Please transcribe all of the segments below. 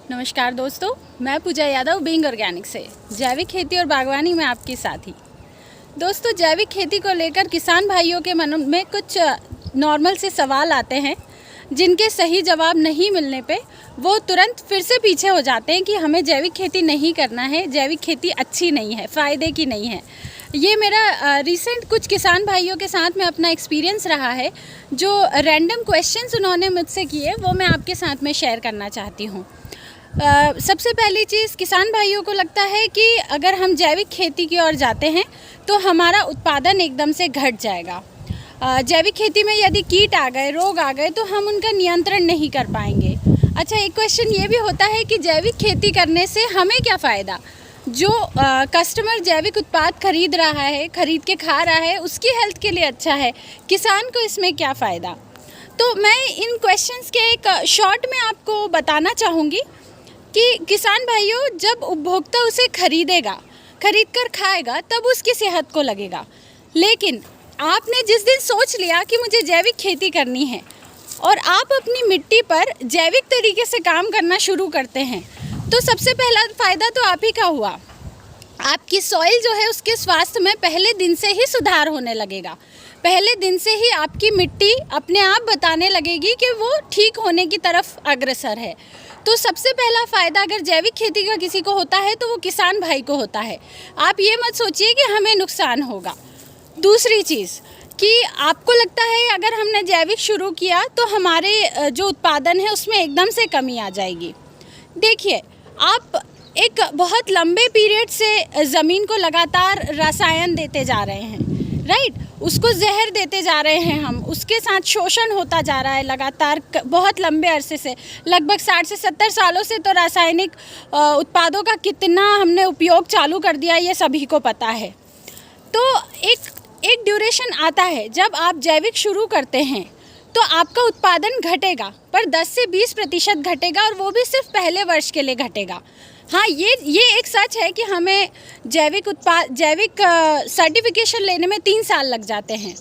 नमस्कार दोस्तों, मैं पूजा यादव बीइंग ऑर्गेनिक से जैविक खेती और बागवानी में आपके साथी। दोस्तों, जैविक खेती को लेकर किसान भाइयों के मन में कुछ नॉर्मल से सवाल आते हैं जिनके सही जवाब नहीं मिलने पे वो तुरंत फिर से पीछे हो जाते हैं कि हमें जैविक खेती नहीं करना है, जैविक खेती अच्छी नहीं है, फ़ायदे की नहीं है। ये मेरा रिसेंट कुछ किसान भाइयों के साथ में अपना एक्सपीरियंस रहा है। जो रैंडम क्वेश्चंस उन्होंने मुझसे किए वो मैं आपके साथ में शेयर करना चाहती हूँ। सबसे पहली चीज़, किसान भाइयों को लगता है कि अगर हम जैविक खेती की ओर जाते हैं तो हमारा उत्पादन एकदम से घट जाएगा। जैविक खेती में यदि कीट आ गए, रोग आ गए तो हम उनका नियंत्रण नहीं कर पाएंगे। अच्छा, एक क्वेश्चन ये भी होता है कि जैविक खेती करने से हमें क्या फ़ायदा? जो कस्टमर जैविक उत्पाद खरीद रहा है, खरीद के खा रहा है, उसकी हेल्थ के लिए अच्छा है, किसान को इसमें क्या फ़ायदा? तो मैं इन क्वेश्चंस के एक शॉर्ट में आपको बताना चाहूँगी कि किसान भाइयों, जब उपभोक्ता उसे खरीदेगा, खरीद कर खाएगा, तब उसकी सेहत को लगेगा। लेकिन आपने जिस दिन सोच लिया कि मुझे जैविक खेती करनी है और आप अपनी मिट्टी पर जैविक तरीके से काम करना शुरू करते हैं, तो सबसे पहला फ़ायदा तो आप ही का हुआ। आपकी सॉइल जो है उसके स्वास्थ्य में पहले दिन से ही सुधार होने लगेगा। पहले दिन से ही आपकी मिट्टी अपने आप बताने लगेगी कि वो ठीक होने की तरफ अग्रसर है। तो सबसे पहला फ़ायदा अगर जैविक खेती का किसी को होता है तो वो किसान भाई को होता है। आप ये मत सोचिए कि हमें नुकसान होगा। दूसरी चीज़ कि आपको लगता है अगर हमने जैविक शुरू किया तो हमारे जो उत्पादन है उसमें एकदम से कमी आ जाएगी। देखिए, आप एक बहुत लंबे पीरियड से ज़मीन को लगातार रसायन देते जा रहे हैं, राइट? उसको जहर देते जा रहे हैं हम, उसके साथ शोषण होता जा रहा है लगातार बहुत लंबे अरसे से। लगभग 60 से 70 सालों से तो रासायनिक उत्पादों का कितना हमने उपयोग चालू कर दिया, ये सभी को पता है। तो एक ड्यूरेशन आता है जब आप जैविक शुरू करते हैं तो आपका उत्पादन घटेगा, पर 10 से 20% घटेगा, और वो भी सिर्फ पहले वर्ष के लिए घटेगा। हाँ, ये एक सच है कि हमें जैविक सर्टिफिकेशन लेने में 3 साल लग जाते हैं।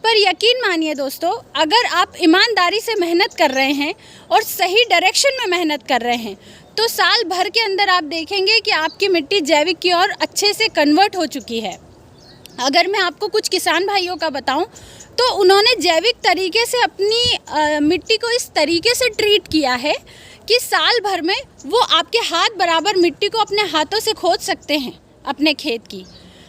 पर यकीन मानिए दोस्तों, अगर आप ईमानदारी से मेहनत कर रहे हैं और सही डायरेक्शन में मेहनत कर रहे हैं तो साल भर के अंदर आप देखेंगे कि आपकी मिट्टी जैविक की ओर अच्छे से कन्वर्ट हो चुकी है। अगर मैं आपको कुछ किसान भाइयों का बताऊं तो उन्होंने जैविक तरीके से अपनी मिट्टी को इस तरीके से ट्रीट किया है कि साल भर में वो आपके हाथ बराबर मिट्टी को अपने हाथों से खोद सकते हैं अपने खेत की।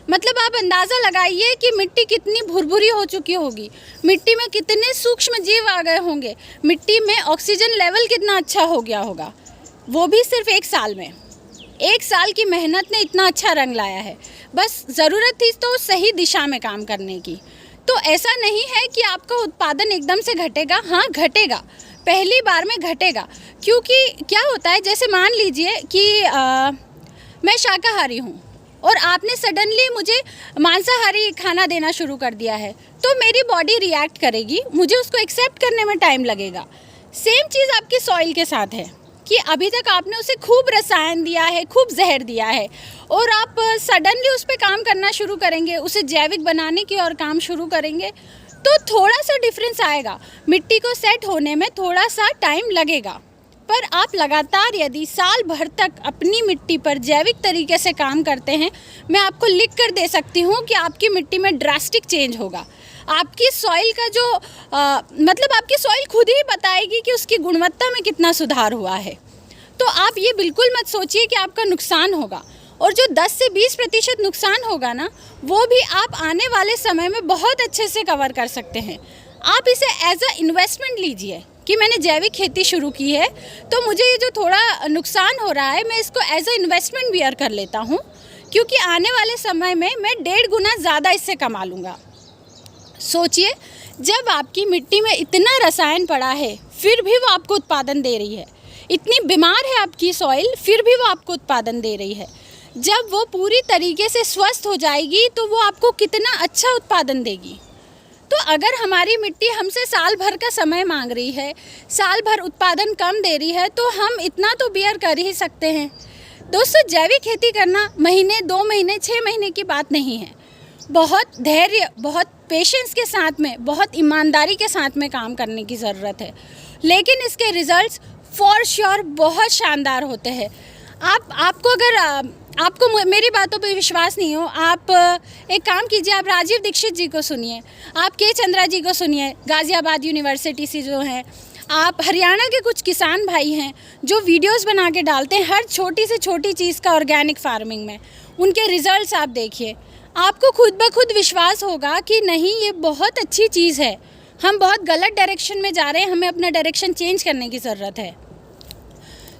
मतलब आप अंदाज़ा लगाइए कि मिट्टी कितनी भुरभुरी हो चुकी होगी, मिट्टी में कितने सूक्ष्म जीव आ गए होंगे, मिट्टी में ऑक्सीजन लेवल कितना अच्छा हो गया होगा। वो भी सिर्फ 1 साल में। 1 साल की मेहनत ने इतना अच्छा रंग लाया है। बस ज़रूरत थी तो सही दिशा में काम करने की। तो ऐसा नहीं है कि आपका उत्पादन एकदम से घटेगा। हाँ, घटेगा, पहली बार में घटेगा। क्योंकि क्या होता है, जैसे मान लीजिए कि मैं शाकाहारी हूँ और आपने सडनली मुझे मांसाहारी खाना देना शुरू कर दिया है, तो मेरी बॉडी रिएक्ट करेगी, मुझे उसको एक्सेप्ट करने में टाइम लगेगा। सेम चीज़ आपकी सॉइल के साथ है कि अभी तक आपने उसे खूब रसायन दिया है, खूब जहर दिया है, और आप सडनली उस पर काम करना शुरू करेंगे, उसे जैविक बनाने की और काम शुरू करेंगे, तो थोड़ा सा डिफरेंस आएगा। मिट्टी को सेट होने में थोड़ा सा टाइम लगेगा। पर आप लगातार यदि साल भर तक अपनी मिट्टी पर जैविक तरीके से काम करते हैं, मैं आपको लिख कर दे सकती हूँ कि आपकी मिट्टी में ड्रास्टिक चेंज होगा। आपकी सॉइल का जो मतलब आपकी सॉइल खुद ही बताएगी कि उसकी गुणवत्ता में कितना सुधार हुआ है। तो आप ये बिल्कुल मत सोचिए कि आपका नुकसान होगा, और जो 10 से 20% नुकसान होगा ना, वो भी आप आने वाले समय में बहुत अच्छे से कवर कर सकते हैं। आप इसे एज अ इन्वेस्टमेंट लीजिए कि मैंने जैविक खेती शुरू की है तो मुझे ये जो थोड़ा नुकसान हो रहा है, मैं इसको एज अ इन्वेस्टमेंट बियर कर लेता हूँ, क्योंकि आने वाले समय में मैं 1.5 गुना ज़्यादा इससे कमा लूँगा। सोचिए, जब आपकी मिट्टी में इतना रसायन पड़ा है फिर भी वो आपको उत्पादन दे रही है, इतनी बीमार है आपकी सॉइल फिर भी वो आपको उत्पादन दे रही है, जब वो पूरी तरीके से स्वस्थ हो जाएगी तो वो आपको कितना अच्छा उत्पादन देगी। तो अगर हमारी मिट्टी हमसे साल भर का समय मांग रही है, साल भर उत्पादन कम दे रही है, तो हम इतना तो बियर कर ही सकते हैं। दोस्तों, जैविक खेती करना महीने, 2 महीने, 6 महीने की बात नहीं है। बहुत धैर्य, बहुत पेशेंस के साथ में, बहुत ईमानदारी के साथ में काम करने की ज़रूरत है, लेकिन इसके रिजल्ट्स फॉर श्योर बहुत शानदार होते हैं। आपको अगर आपको मेरी बातों पे विश्वास नहीं हो, आप एक काम कीजिए, आप राजीव दीक्षित जी को सुनिए, आप के चंद्रा जी को सुनिए, गाज़ियाबाद यूनिवर्सिटी से जो हैं, आप हरियाणा के कुछ किसान भाई हैं जो वीडियोस बना के डालते हैं हर छोटी से छोटी चीज़ का ऑर्गेनिक फार्मिंग में, उनके रिजल्ट्स आप देखिए, आपको खुद ब खुद विश्वास होगा कि नहीं ये बहुत अच्छी चीज़ है, हम बहुत गलत डायरेक्शन में जा रहे हैं, हमें अपना डायरेक्शन चेंज करने की ज़रूरत है।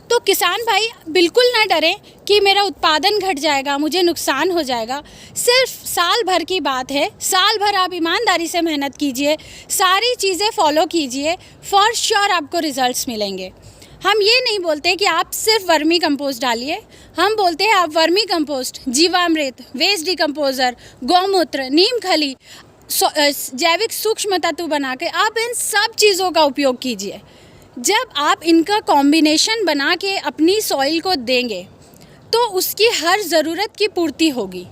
तो किसान भाई बिल्कुल ना डरें कि मेरा उत्पादन घट जाएगा, मुझे नुकसान हो जाएगा। सिर्फ साल भर की बात है, साल भर आप ईमानदारी से मेहनत कीजिए, सारी चीज़ें फॉलो कीजिए, फॉर श्योर आपको रिजल्ट्स मिलेंगे। हम ये नहीं बोलते कि आप सिर्फ वर्मी कंपोस्ट डालिए, हम बोलते हैं आप वर्मी कंपोस्ट, जीवामृत, वेस्ट डिकम्पोज़र, गौमूत्र, नीम खली, जैविक सूक्ष्म तत्व बना के आप इन सब चीज़ों का उपयोग कीजिए। जब आप इनका कॉम्बिनेशन बना के अपनी सॉइल को देंगे तो उसकी हर ज़रूरत की पूर्ति होगी,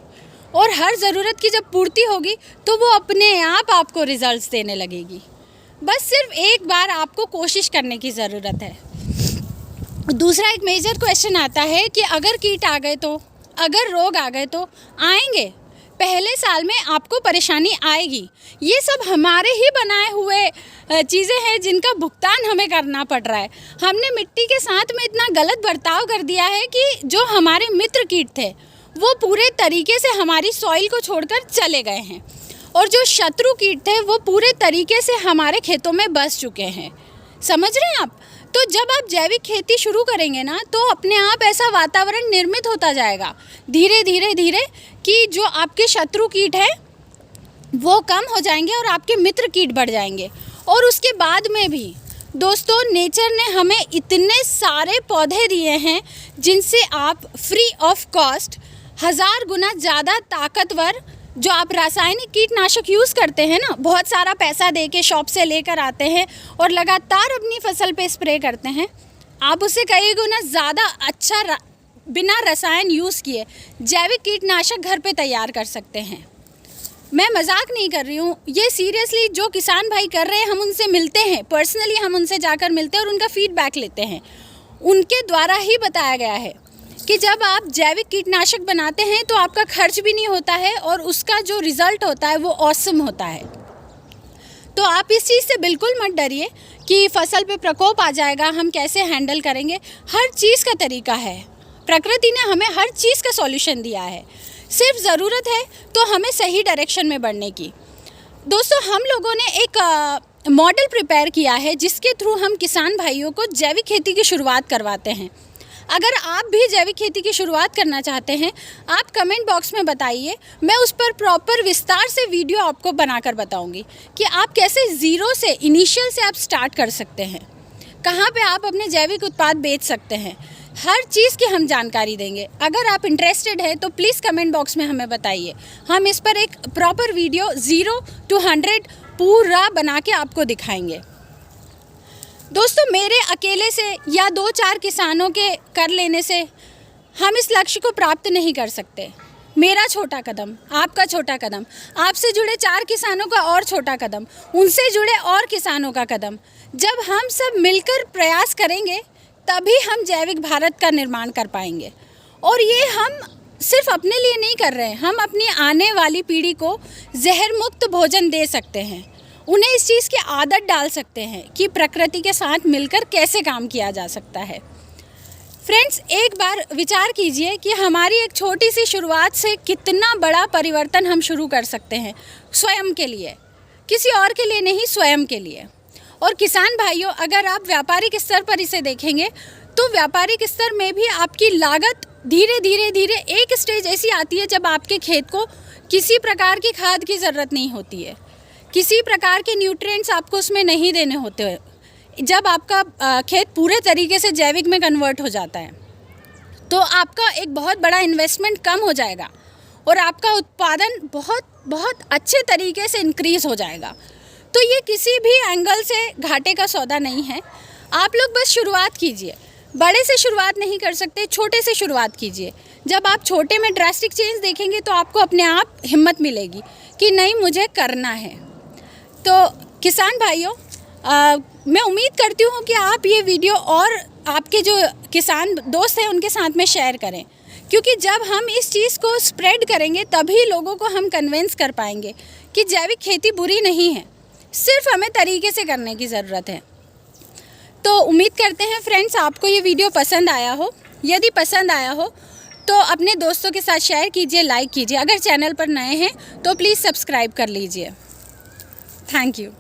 और हर ज़रूरत की जब पूर्ति होगी तो वो अपने आप आपको रिजल्ट्स देने लगेगी। बस सिर्फ एक बार आपको कोशिश करने की ज़रूरत है। दूसरा एक मेजर क्वेश्चन आता है कि अगर कीट आ गए तो, अगर रोग आ गए तो, आएंगे। पहले साल में आपको परेशानी आएगी, ये सब हमारे ही बनाए हुए चीज़ें हैं जिनका भुगतान हमें करना पड़ रहा है। हमने मिट्टी के साथ में इतना गलत बर्ताव कर दिया है कि जो हमारे मित्र कीट थे वो पूरे तरीके से हमारी सॉइल को छोड़कर चले गए हैं, और जो शत्रु कीट थे वो पूरे तरीके से हमारे खेतों में बस चुके हैं। समझ रहे हैं आप? तो जब आप जैविक खेती शुरू करेंगे ना तो अपने आप ऐसा वातावरण निर्मित होता जाएगा धीरे धीरे धीरे कि जो आपके शत्रु कीट हैं वो कम हो जाएंगे और आपके मित्र कीट बढ़ जाएंगे। और उसके बाद में भी दोस्तों नेचर ने हमें इतने सारे पौधे दिए हैं जिनसे आप फ्री ऑफ कॉस्ट 1000 गुना ज़्यादा ताकतवर, जो आप रासायनिक कीटनाशक यूज़ करते हैं ना, बहुत सारा पैसा दे के शॉप से लेकर आते हैं और लगातार अपनी फसल पे स्प्रे करते हैं, आप उससे कई गुना ज़्यादा अच्छा बिना रसायन यूज़ किए जैविक कीटनाशक घर पे तैयार कर सकते हैं। मैं मजाक नहीं कर रही हूँ, ये सीरियसली जो किसान भाई कर रहे हैं, हम उनसे मिलते हैं, पर्सनली हम उनसे जाकर मिलते हैं और उनका फीडबैक लेते हैं। उनके द्वारा ही बताया गया है कि जब आप जैविक कीटनाशक बनाते हैं तो आपका खर्च भी नहीं होता है और उसका जो रिज़ल्ट होता है वो ऑसम होता है। तो आप इस चीज़ से बिल्कुल मत डरिए कि फसल पे प्रकोप आ जाएगा, हम कैसे हैंडल करेंगे। हर चीज़ का तरीका है, प्रकृति ने हमें हर चीज़ का सॉल्यूशन दिया है, सिर्फ ज़रूरत है तो हमें सही डायरेक्शन में बढ़ने की। दोस्तों हम लोगों ने एक मॉडल प्रिपेयर किया है जिसके थ्रू हम किसान भाइयों को जैविक खेती की शुरुआत करवाते हैं। अगर आप भी जैविक खेती की शुरुआत करना चाहते हैं, आप कमेंट बॉक्स में बताइए, मैं उस पर प्रॉपर विस्तार से वीडियो आपको बनाकर बताऊंगी कि आप कैसे ज़ीरो से, इनिशियल से आप स्टार्ट कर सकते हैं, कहाँ पे आप अपने जैविक उत्पाद बेच सकते हैं, हर चीज़ की हम जानकारी देंगे। अगर आप इंटरेस्टेड है तो प्लीज़ कमेंट बॉक्स में हमें बताइए, हम इस पर एक प्रॉपर वीडियो 0 to 100 पूरा बना के आपको दिखाएंगे। दोस्तों मेरे अकेले से या 2-4 किसानों के कर लेने से हम इस लक्ष्य को प्राप्त नहीं कर सकते। मेरा छोटा कदम, आपका छोटा कदम, आपसे जुड़े 4 किसानों का और छोटा कदम, उनसे जुड़े और किसानों का कदम, जब हम सब मिलकर प्रयास करेंगे तभी हम जैविक भारत का निर्माण कर पाएंगे। और ये हम सिर्फ अपने लिए नहीं कर रहे हैं, हम अपनी आने वाली पीढ़ी को जहर मुक्त भोजन दे सकते हैं, उन्हें इस चीज़ की आदत डाल सकते हैं कि प्रकृति के साथ मिलकर कैसे काम किया जा सकता है। फ्रेंड्स एक बार विचार कीजिए कि हमारी एक छोटी सी शुरुआत से कितना बड़ा परिवर्तन हम शुरू कर सकते हैं, स्वयं के लिए, किसी और के लिए नहीं, स्वयं के लिए। और किसान भाइयों अगर आप व्यापारिक स्तर पर इसे देखेंगे तो व्यापारिक स्तर में भी आपकी लागत धीरे धीरे धीरे एक स्टेज ऐसी आती है जब आपके खेत को किसी प्रकार की खाद की ज़रूरत नहीं होती है, किसी प्रकार के न्यूट्रिएंट्स आपको उसमें नहीं देने होते हैं। जब आपका खेत पूरे तरीके से जैविक में कन्वर्ट हो जाता है तो आपका एक बहुत बड़ा इन्वेस्टमेंट कम हो जाएगा और आपका उत्पादन बहुत बहुत अच्छे तरीके से इंक्रीज़ हो जाएगा। तो ये किसी भी एंगल से घाटे का सौदा नहीं है। आप लोग बस शुरुआत कीजिए, बड़े से शुरुआत नहीं कर सकते, छोटे से शुरुआत कीजिए। जब आप छोटे में ड्रास्टिक चेंज देखेंगे तो आपको अपने आप हिम्मत मिलेगी कि नहीं मुझे करना है। तो किसान भाइयों मैं उम्मीद करती हूँ कि आप ये वीडियो और आपके जो किसान दोस्त हैं उनके साथ में शेयर करें, क्योंकि जब हम इस चीज़ को स्प्रेड करेंगे तभी लोगों को हम कन्विंस कर पाएंगे कि जैविक खेती बुरी नहीं है, सिर्फ हमें तरीके से करने की ज़रूरत है। तो उम्मीद करते हैं फ्रेंड्स आपको ये वीडियो पसंद आया हो। यदि पसंद आया हो तो अपने दोस्तों के साथ शेयर कीजिए, लाइक कीजिए। अगर चैनल पर नए हैं तो प्लीज़ सब्सक्राइब कर लीजिए। Thank you.